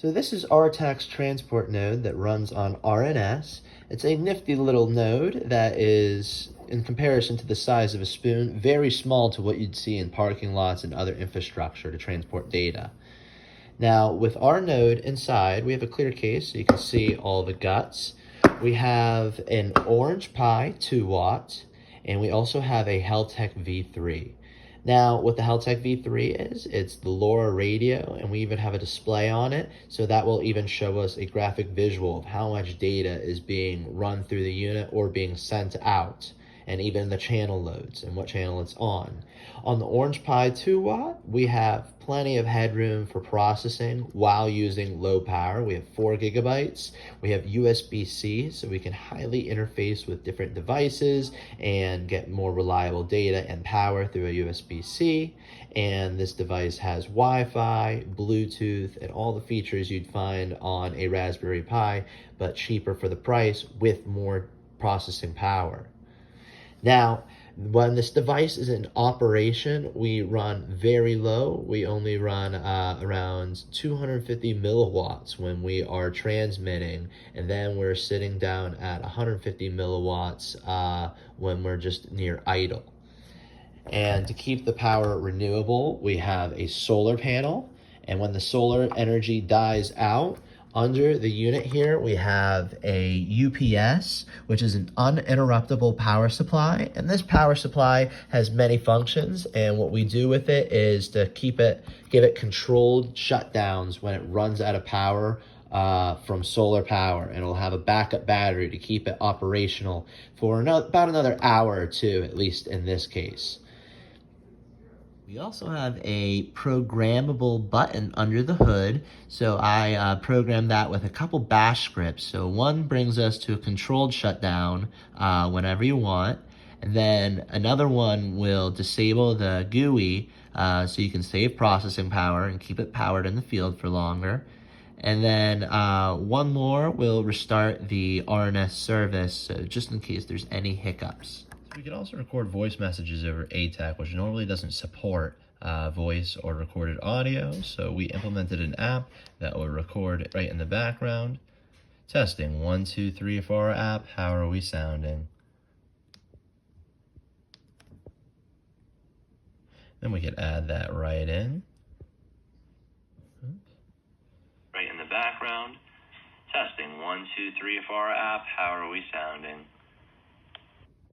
So this is RTAK's transport node that runs on RNS. It's a nifty little node that is, in comparison to the size of a spoon, very small to what you'd see in parking lots and other infrastructure to transport data. Now, with our node inside, we have a clear case so you can see all the guts. We have an Orange Pi 2 watt, and we also have a RTAK V3. Now, what the RTAK V3 is, it's the LoRa radio, and we even have a display on it, so that will even show us a graphic visual of how much data is being run through the unit or being sent out, and even the channel loads and what channel it's on. On the Orange Pi 2 watt, we have plenty of headroom for processing while using low power. We have 4 gigabytes. We have USB-C, so we can highly interface with different devices and get more reliable data and power through a USB-C. And this device has Wi-Fi, Bluetooth, and all the features you'd find on a Raspberry Pi, but cheaper for the price with more processing power. Now, when this device is in operation, we run very low. We only run around 250 milliwatts when we are transmitting, and then we're sitting down at 150 milliwatts when we're just near idle. And to keep the power renewable, we have a solar panel, and when the solar energy dies out, under the unit here, we have a UPS, which is an uninterruptible power supply. And this power supply has many functions. And what we do with it is to give it controlled shutdowns when it runs out of power from solar power. And it'll have a backup battery to keep it operational for about another hour or two, at least in this case. We also have a programmable button under the hood, so I programmed that with a couple bash scripts. So one brings us to a controlled shutdown whenever you want, and then another one will disable the GUI so you can save processing power and keep it powered in the field for longer. And then one more will restart the RNS service, so just in case there's any hiccups. We can also record voice messages over RTAK, which normally doesn't support voice or recorded audio. So we implemented an app that will record right in the background. Testing 1, 2, 3 for our app. How are we sounding? Then we could add that right in. Right in the background. Testing 1, 2, 3 for our app. How are we sounding?